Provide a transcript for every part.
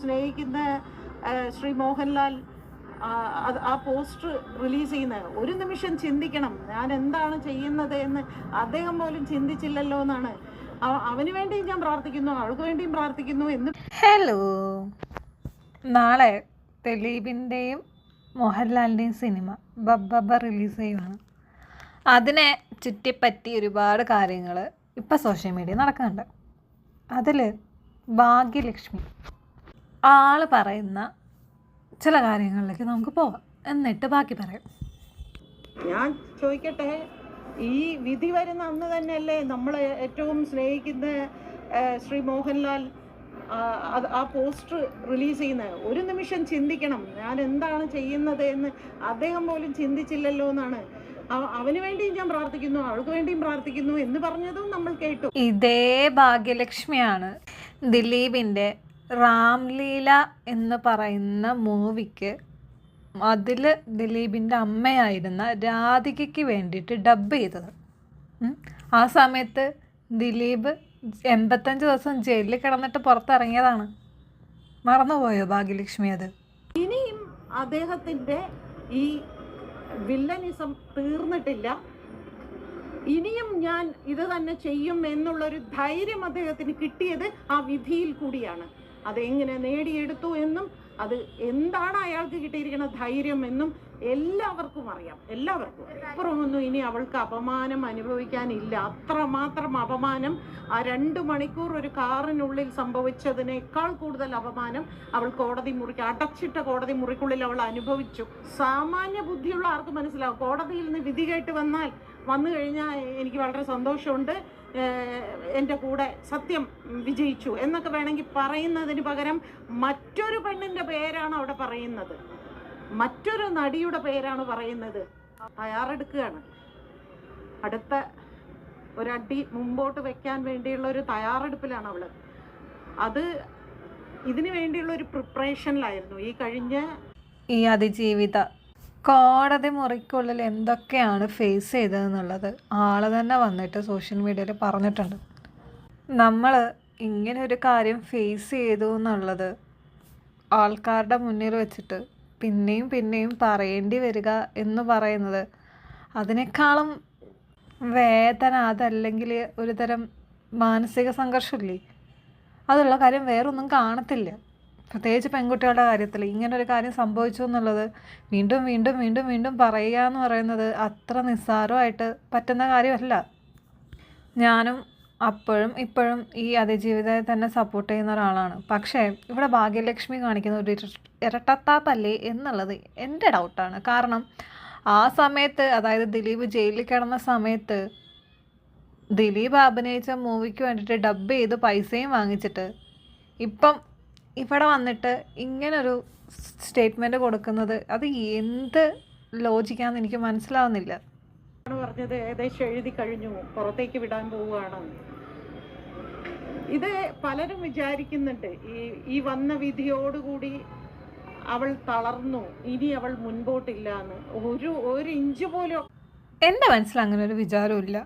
സ്നേഹിക്കുന്ന ശ്രീ മോഹൻലാൽ ആ poster release ചെയ്യുന്നത് ഒരു നിമിഷം ചിന്തിക്കണം, ഞാൻ എന്താണ് ചെയ്യുന്നത് എന്ന് അദ്ദേഹം പോലും ചിന്തിച്ചില്ലല്ലോ എന്നാണ്. അവന് വേണ്ടിയും ഞാൻ പ്രാർത്ഥിക്കുന്നു, അവൾക്ക് വേണ്ടിയും പ്രാർത്ഥിക്കുന്നു എന്ന്. ഹലോ, നാളെ ദിലീപിൻ്റെയും മോഹൻലാലിൻ്റെയും സിനിമ ബബ്ബ റിലീസ് ചെയ്യുവാണ്. അതിനെ ചുറ്റിപ്പറ്റി ഒരുപാട് കാര്യങ്ങൾ ഇപ്പം സോഷ്യൽ മീഡിയ നടക്കുന്നുണ്ട്. അതിൽ ഭാഗ്യലക്ഷ്മി ആൾ പറയുന്ന ചില കാര്യങ്ങളിലേക്ക് നമുക്ക് പോവാം, എന്നിട്ട് ബാക്കി പറയാം. ഞാൻ ചോദിക്കട്ടെ, ഈ വിധി വരുന്ന അന്ന് തന്നെയല്ലേ നമ്മൾ ഏറ്റവും സ്നേഹിക്കുന്ന ശ്രീ മോഹൻലാൽ ആ പോസ്റ്റർ റിലീസ് ചെയ്യുന്നത്? ഒരു നിമിഷം ചിന്തിക്കണം, ഞാൻ എന്താണ് ചെയ്യുന്നത് എന്ന് അദ്ദേഹം പോലും ചിന്തിച്ചില്ലല്ലോ എന്നാണ്. അവന് വേണ്ടിയും ഞാൻ പ്രാർത്ഥിക്കുന്നു, അവൾക്ക് വേണ്ടിയും പ്രാർത്ഥിക്കുന്നു എന്ന് പറഞ്ഞതും നമ്മൾ കേട്ടു. ഇതേ ഭാഗ്യലക്ഷ്മിയാണ് ദിലീപിൻ്റെ രാംലീല എന്ന് പറയുന്ന മൂവിക്ക് അതിൽ ദിലീപിൻ്റെ അമ്മയായിരുന്ന രാധികയ്ക്ക് വേണ്ടിയിട്ട് ഡബ് ചെയ്തത്. ആ സമയത്ത് ദിലീപ് 85 ദിവസം ജയിലിൽ കിടന്നിട്ട് പുറത്തിറങ്ങിയതാണ്. മറന്നുപോയോ ഭാഗ്യലക്ഷ്മി അത്? ഇനിയും അദ്ദേഹത്തിൻ്റെ ഈ വില്ലനിസം തീർന്നിട്ടില്ല. ഇനിയും ഞാൻ ഇത് തന്നെ ചെയ്യും എന്നുള്ളൊരു ധൈര്യം അദ്ദേഹത്തിന് കിട്ടിയത് ആ വിധിയിൽ കൂടിയാണ്. അതെങ്ങനെ നേടിയെടുത്തു എന്നും അത് എന്താണ് അയാൾക്ക് കിട്ടിയിരിക്കുന്ന ധൈര്യം എന്നും എല്ലാവർക്കും അറിയാം, എല്ലാവർക്കും. അപ്പുറമൊന്നും ഇനി അവൾക്ക് അപമാനം അനുഭവിക്കാനില്ല. അത്രമാത്രം അപമാനം ആ 2 മണിക്കൂർ ഒരു കാറിനുള്ളിൽ സംഭവിച്ചതിനേക്കാൾ കൂടുതൽ അപമാനം അവൾ അടച്ചിട്ട കോടതി മുറിക്കുള്ളിൽ അവൾ അനുഭവിച്ചു. സാമാന്യ ബുദ്ധിയുള്ള ആർക്ക് മനസ്സിലാവും, കോടതിയിൽ നിന്ന് വിധി കേട്ട് വന്നു കഴിഞ്ഞാൽ എനിക്ക് വളരെ സന്തോഷമുണ്ട്, എൻ്റെ കൂടെ സത്യം വിജയിച്ചു എന്നൊക്കെ വേണമെങ്കിൽ പറയുന്നതിന് പകരം മറ്റൊരു പെണ്ണിൻ്റെ പേരാണ് അവിടെ പറയുന്നത്, മറ്റൊരു നടിയുടെ പേരാണ് പറയുന്നത്. തയ്യാറെടുക്കുകയാണ്, അടുത്ത ഒരടി മുമ്പോട്ട് വെക്കാൻ വേണ്ടിയുള്ള ഒരു തയ്യാറെടുപ്പിലാണ് അവൾ. അത് ഇതിനു വേണ്ടിയുള്ള ഒരു പ്രിപ്പറേഷനിലായിരുന്നു ഈ അതിജീവിത. കോടതി മുറിക്കുള്ളിൽ എന്തൊക്കെയാണ് ഫേസ് ചെയ്തതെന്നുള്ളത് ആൾ തന്നെ വന്നിട്ട് സോഷ്യൽ മീഡിയയിൽ പറഞ്ഞിട്ടുണ്ട്. നമ്മൾ ഇങ്ങനെ ഒരു കാര്യം ഫേസ് ചെയ്തു എന്നുള്ളത് ആൾക്കാരുടെ മുന്നിൽ വെച്ചിട്ട് പിന്നെയും പറയേണ്ടി വരിക എന്ന് പറയുന്നത് അതിനേക്കാളും വേദന, അതല്ലെങ്കിൽ ഒരു തരം മാനസിക സംഘർഷമില്ലേ, അതുള്ള കാര്യം വേറൊന്നും കാണത്തില്ല. പ്രത്യേകിച്ച് പെൺകുട്ടികളുടെ കാര്യത്തിൽ ഇങ്ങനൊരു കാര്യം സംഭവിച്ചു എന്നുള്ളത് വീണ്ടും പറയുക എന്ന് പറയുന്നത് അത്ര നിസ്സാരമായിട്ട് പറ്റുന്ന കാര്യമല്ല. ഞാനും അപ്പോഴും ഇപ്പോഴും ഈ അതിജീവിതയെ തന്നെ സപ്പോർട്ട് ചെയ്യുന്ന ഒരാളാണ്. പക്ഷേ ഇവിടെ ഭാഗ്യലക്ഷ്മി കാണിക്കുന്ന ഒരു ഇരട്ടത്താപ്പല്ലേ എന്നുള്ളത് എൻ്റെ ഡൗട്ടാണ്. കാരണം ആ സമയത്ത്, അതായത് ദിലീപ് ജയിലിൽ കിടന്ന സമയത്ത് ദിലീപ് അഭിനയിച്ച മൂവിക്ക് വേണ്ടിയിട്ട് ഡബ് ചെയ്ത് പൈസയും വാങ്ങിച്ചിട്ട് ഇപ്പം ഇവിടെ വന്നിട്ട് ഇങ്ങനൊരു സ്റ്റേറ്റ്മെൻറ്റ് കൊടുക്കുന്നത് അത് എന്ത് ലോജിക്കാന്ന് എനിക്ക് മനസ്സിലാവുന്നില്ല. പറഞ്ഞത് ഏകദേശം എഴുതി കഴിഞ്ഞു, പുറത്തേക്ക് വിടാൻ പോവുകയാണ്. ഇത് പലരും വിചാരിക്കുന്നുണ്ട് ഈ വന്ന വിധിയോടുകൂടി അവൾ തളർന്നു, ഇനി അവൾ മുൻപോട്ടില്ല എന്ന്. ഒരു ഇഞ്ച് പോലും എൻ്റെ മനസ്സിൽ അങ്ങനെ ഒരു വിചാരമില്ല.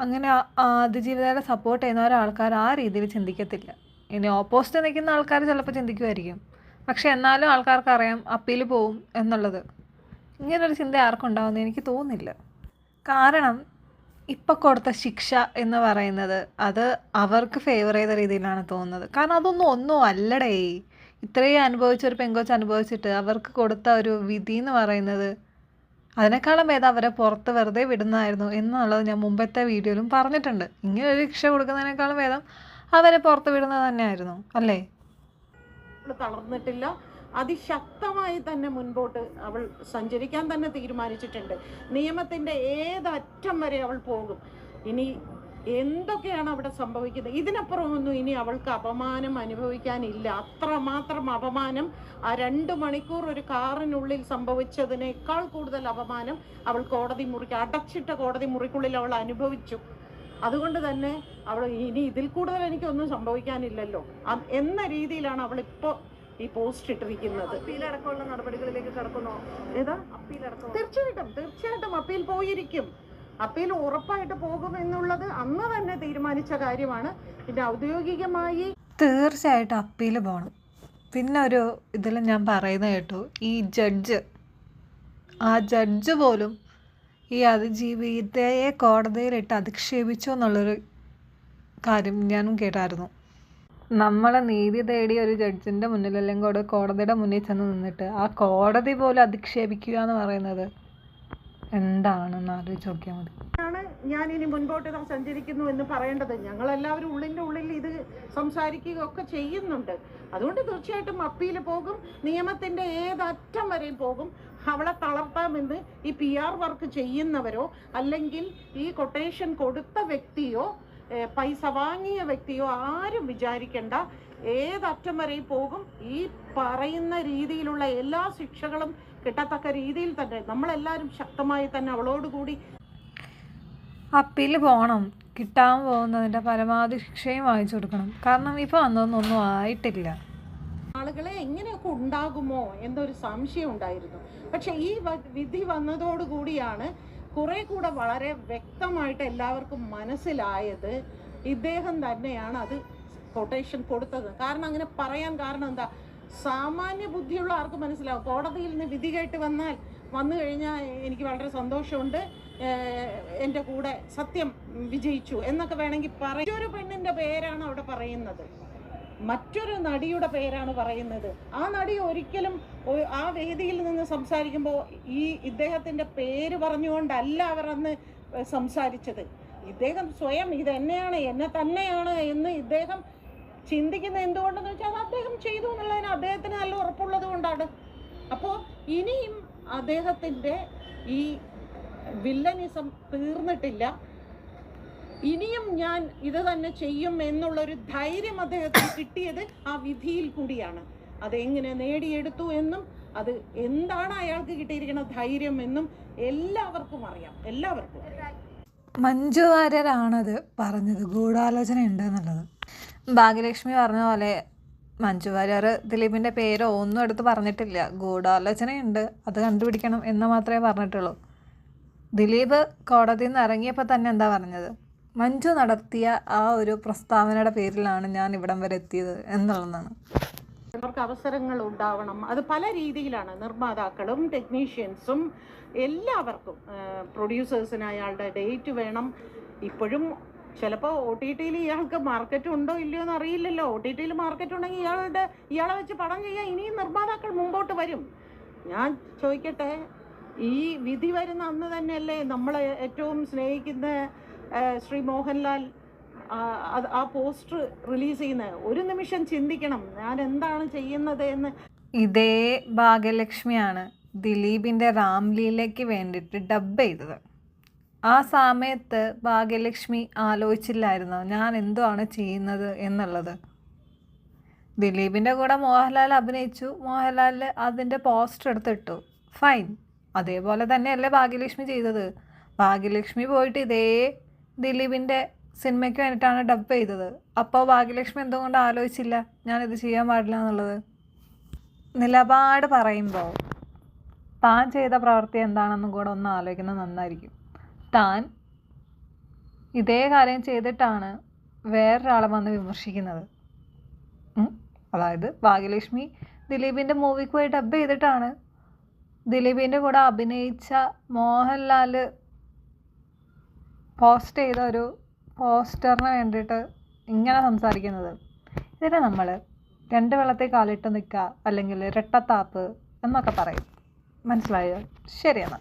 അങ്ങനെ അതിജീവിതയുടെ സപ്പോർട്ട് ചെയ്യുന്ന ഒരാൾക്കാർ ആ രീതിയിൽ ചിന്തിക്കത്തില്ല. ഇനി ഓപ്പോസിറ്റ് നിൽക്കുന്ന ആൾക്കാർ ചിലപ്പോൾ ചിന്തിക്കുമായിരിക്കും, പക്ഷെ എന്നാലും ആൾക്കാർക്ക് അറിയാം അപ്പീൽ പോവും എന്നുള്ളത്. ഇങ്ങനൊരു ചിന്ത ആർക്കും ഉണ്ടാവുമെന്ന് എനിക്ക് തോന്നുന്നില്ല. കാരണം ഇപ്പം കൊടുത്ത ശിക്ഷ എന്ന് പറയുന്നത് അത് അവർക്ക് ഫേവർ ചെയ്ത രീതിയിലാണ് തോന്നുന്നത്. കാരണം ഒന്നും അല്ലടേ, ഇത്രയും അനുഭവിച്ചൊരു പെങ്കൊച്ച് അനുഭവിച്ചിട്ട് അവർക്ക് കൊടുത്ത ഒരു വിധി എന്ന് പറയുന്നത് അതിനേക്കാളും ഭേദം അവരെ പുറത്ത് വെറുതെ വിടുന്നതായിരുന്നു എന്നുള്ളത് ഞാൻ മുമ്പത്തെ വീഡിയോയിലും പറഞ്ഞിട്ടുണ്ട്. ഇങ്ങനൊരു ശിക്ഷ കൊടുക്കുന്നതിനേക്കാളും ഭേദം അവരെ പുറത്ത് വിടുന്നത് തന്നെയായിരുന്നു, അല്ലേ? തളർന്നിട്ടില്ല, അതിശക്തമായി തന്നെ മുൻപോട്ട് അവൾ സഞ്ചരിക്കാൻ തന്നെ തീരുമാനിച്ചിട്ടുണ്ട്. നിയമത്തിൻ്റെ ഏതറ്റം വരെ അവൾ പോകും. ഇനി എന്തൊക്കെയാണ് അവിടെ സംഭവിക്കുന്നത്, ഇതിനപ്പുറമൊന്നും ഇനി അവൾക്ക് അപമാനം അനുഭവിക്കാനില്ല. അത്രമാത്രം അപമാനം ആ 2 മണിക്കൂർ ഒരു കാറിനുള്ളിൽ സംഭവിച്ചതിനേക്കാൾ കൂടുതൽ അപമാനം അവൾ അടച്ചിട്ട കോടതി മുറിക്കുള്ളിൽ അവൾ അനുഭവിച്ചു. അതുകൊണ്ട് തന്നെ അവൾ ഇനി ഇതിൽ കൂടുതൽ എനിക്കൊന്നും സംഭവിക്കാനില്ലല്ലോ എന്ന രീതിയിലാണ് അവൾ ഇപ്പോൾ ഈ പോസ്റ്റ് ഇട്ടിരിക്കുന്നത്. അപ്പീലടക്കമുള്ള നടപടികളിലേക്ക് കടക്കുന്നോ? തീർച്ചയായിട്ടും അപ്പീൽ പോയിരിക്കും. അപ്പീൽ ഉറപ്പായിട്ട് പോകുമെന്നുള്ളത് അന്ന് തന്നെ തീരുമാനിച്ച കാര്യമാണ്. പിന്നെ ഔദ്യോഗികമായി തീർച്ചയായിട്ടും അപ്പീൽ പോകണം. പിന്നെ ഒരു ഇതിൽ ഞാൻ പറയുന്നത് കേട്ടു, ഈ ജഡ്ജ് പോലും ഈ അതിജീവിതയെ കോടതിയിലിട്ട് അധിക്ഷേപിച്ചു എന്നുള്ളൊരു കാര്യം ഞാനും കേട്ടായിരുന്നു. നമ്മൾ നീതി തേടിയ ഒരു ജഡ്ജിൻ്റെ മുന്നിൽ അല്ലെങ്കിൽ കോടതിയുടെ മുന്നിൽ ചെന്ന് നിന്നിട്ട് ആ കോടതി പോലും അധിക്ഷേപിക്കുക എന്ന് പറയുന്നത് എന്താണെന്ന് ആലോചിച്ച് നോക്കിയാൽ മതി. ആണ് ഞാൻ ഇനി മുൻപോട്ട് സഞ്ചരിക്കുന്നു എന്ന് പറയേണ്ടത്. ഞങ്ങളെല്ലാവരും ഉള്ളിൻ്റെ ഉള്ളിൽ ഇത് സംസാരിക്കുകയൊക്കെ ചെയ്യുന്നുണ്ട്. അതുകൊണ്ട് തീർച്ചയായിട്ടും അപ്പീൽ പോകും, നിയമത്തിൻ്റെ ഏതറ്റം വരെയും പോകും. അവളെ തളർത്താമെന്ന് ഈ PR വർക്ക് ചെയ്യുന്നവരോ അല്ലെങ്കിൽ ഈ കൊട്ടേഷൻ കൊടുത്ത വ്യക്തിയോ പൈസ വാങ്ങിയ വ്യക്തിയോ ആരും വിചാരിക്കേണ്ട. ഏതറ്റം വരെയും പോകും. ഈ പറയുന്ന രീതിയിലുള്ള എല്ലാ ശിക്ഷകളും കിട്ടത്തക്ക രീതിയിൽ തന്നെ നമ്മളെല്ലാവരും ശക്തമായി തന്നെ അവളോടുകൂടി അപ്പീൽ പോകണം. കിട്ടാൻ പോകുന്നതിൻ്റെ പരമാവധി ശിക്ഷയും വാങ്ങിച്ചു കൊടുക്കണം. കാരണം ഇപ്പോൾ അന്നൊന്നും ആയിട്ടില്ല. ആളുകളെ എങ്ങനെയൊക്കെ ഉണ്ടാകുമോ എന്നൊരു സംശയം ഉണ്ടായിരുന്നു. പക്ഷെ ഈ വിധി വന്നതോടുകൂടിയാണ് കുറെ കൂടെ വളരെ വ്യക്തമായിട്ട് എല്ലാവർക്കും മനസ്സിലായത് ഇദ്ദേഹം തന്നെയാണ് അത് കൊട്ടേഷൻ കൊടുത്തത്. കാരണം അങ്ങനെ പറയാൻ കാരണം എന്താ, സാമാന്യ ബുദ്ധിയുള്ള ആർക്ക് മനസ്സിലാവും. കോടതിയിൽ നിന്ന് വിധി കേട്ട് വന്നു കഴിഞ്ഞാൽ എനിക്ക് വളരെ സന്തോഷമുണ്ട്, എൻ്റെ കൂടെ സത്യം വിജയിച്ചു എന്നൊക്കെ വേണമെങ്കിൽ പറയും. ഒരു പെണ്ണിൻ്റെ പേരാണ് അവിടെ പറയുന്നത്, മറ്റൊരു നടിയുടെ പേരാണ് പറയുന്നത്. ആ നടി ഒരിക്കലും ആ വേദിയിൽ നിന്ന് സംസാരിക്കുമ്പോൾ ഇദ്ദേഹത്തിൻ്റെ പേര് പറഞ്ഞുകൊണ്ടല്ല അവർ അന്ന് സംസാരിച്ചത്. ഇദ്ദേഹം സ്വയം എന്നെ തന്നെയാണ് എന്ന് ഇദ്ദേഹം ചിന്തിക്കുന്നത് എന്തുകൊണ്ടെന്ന് വെച്ചാൽ അത് അദ്ദേഹം ചെയ്തു എന്നുള്ളതിന് അദ്ദേഹത്തിന് നല്ല ഉറപ്പുള്ളത് കൊണ്ടാണ്. അപ്പോൾ ഇനിയും അദ്ദേഹത്തിൻ്റെ ഈ വില്ലനിസം തീർന്നിട്ടില്ല. ഇനിയും ഞാൻ ഇത് തന്നെ ചെയ്യും എന്നുള്ളൊരു ധൈര്യം അദ്ദേഹത്തിന് കിട്ടിയത് ആ വിധിയിൽ കൂടിയാണ്. അതെങ്ങനെ നേടിയെടുത്തു എന്നും അത് എന്താണ് അയാൾക്ക് കിട്ടിയിരിക്കുന്ന ധൈര്യം എന്നും എല്ലാവർക്കും അറിയാം. എല്ലാവർക്കും മഞ്ജു വാര്യരാണത് പറഞ്ഞത്, ഗൂഢാലോചന ഉണ്ട് എന്നുള്ളത്. ഭാഗ്യലക്ഷ്മി പറഞ്ഞ പോലെ മഞ്ജു വാര്യർ ദിലീപിൻ്റെ പേരോ ഒന്നും എടുത്ത് പറഞ്ഞിട്ടില്ല. ഗൂഢാലോചനയുണ്ട്, അത് കണ്ടുപിടിക്കണം എന്ന് മാത്രമേ പറഞ്ഞിട്ടുള്ളൂ. ദിലീപ് കോടതിയിൽ നിന്ന് ഇറങ്ങിയപ്പോൾ തന്നെ എന്താ പറഞ്ഞത്, മഞ്ജു നടത്തിയ ആ ഒരു പ്രസ്താവനയുടെ പേരിലാണ് ഞാൻ ഇവിടം വരെ എത്തിയത് എന്നുള്ളതാണ്. അവർക്ക് അവസരങ്ങൾ ഉണ്ടാവണം. അത് പല രീതിയിലാണ്. നിർമ്മാതാക്കളും ടെക്നീഷ്യൻസും എല്ലാവർക്കും, പ്രൊഡ്യൂസേഴ്സിന് അയാളുടെ ഡേറ്റ് വേണം. ഇപ്പോഴും ചിലപ്പോൾ OTT-യിൽ ഇയാൾക്ക് മാർക്കറ്റ് ഉണ്ടോ ഇല്ലയോ എന്ന് അറിയില്ലല്ലോ. OTT-യിൽ മാർക്കറ്റ് ഉണ്ടെങ്കിൽ ഇയാളെ വെച്ച് പടം ചെയ്യാൻ ഇനിയും നിർമ്മാതാക്കൾ മുമ്പോട്ട് വരും. ഞാൻ ചോദിക്കട്ടെ, ഈ വിധി വരുന്ന അന്ന് തന്നെയല്ലേ നമ്മൾ ഏറ്റവും സ്നേഹിക്കുന്ന ശ്രീ മോഹൻലാൽ ആ പോസ്റ്റർ റിലീസ് ചെയ്യുന്നത്? ഒരു നിമിഷം ചിന്തിക്കണം, ഞാൻ എന്താണ് ചെയ്യുന്നത് എന്ന്. ഇതേ ഭാഗ്യലക്ഷ്മിയാണ് ദിലീപിൻ്റെ രാംലീലയ്ക്ക് വേണ്ടിയിട്ട് ഡബ് ചെയ്തത്. ആ സമയത്ത് ഭാഗ്യലക്ഷ്മി ആലോചിച്ചില്ലായിരുന്നോ ഞാൻ എന്തുവാണ് ചെയ്യുന്നത് എന്നുള്ളത്? ദിലീപിൻ്റെ കൂടെ മോഹൻലാൽ അഭിനയിച്ചു, മോഹൻലാൽ അതിൻ്റെ പോസ്റ്റർ എടുത്തിട്ടു, ഫൈൻ. അതേപോലെ തന്നെയല്ലേ ഭാഗ്യലക്ഷ്മി ചെയ്തത്. ഭാഗ്യലക്ഷ്മി പോയിട്ട് ഇതേ ദിലീപിൻ്റെ സിനിമയ്ക്ക് വേണ്ടിയിട്ടാണ് ഡബ് ചെയ്തത്. അപ്പോൾ ഭാഗ്യലക്ഷ്മി എന്തുകൊണ്ട് ആലോചിച്ചില്ല ഞാനിത് ചെയ്യാൻ പാടില്ല എന്നുള്ളത്? നിലപാട് പറയുമ്പോൾ താൻ ചെയ്ത പ്രവൃത്തി എന്താണെന്നും കൂടെ ഒന്ന് ആലോചിക്കുന്നത് നന്നായിരിക്കും. താൻ ഇതേ കാര്യം ചെയ്തിട്ടാണ് വേറൊരാളെ വന്ന് വിമർശിക്കുന്നത്. അതായത് ഭാഗ്യലക്ഷ്മി ദിലീപിൻ്റെ മൂവിക്ക് പോയി ഡബ് ചെയ്തിട്ടാണ് ദിലീപിൻ്റെ കൂടെ അഭിനയിച്ച മോഹൻലാൽ പോസ്റ്റ് ചെയ്ത ഒരു പോസ്റ്ററിന് വേണ്ടിയിട്ട് ഇങ്ങനെ സംസാരിക്കുന്നത്. ഇതിനെ നമ്മൾ രണ്ട് വെള്ളത്തിൽ കാലിട്ട് നിൽക്കുക അല്ലെങ്കിൽ ഇരട്ടത്താപ്പ് എന്നൊക്കെ പറയും. മനസ്സിലായോ? ശരിയെന്നാ.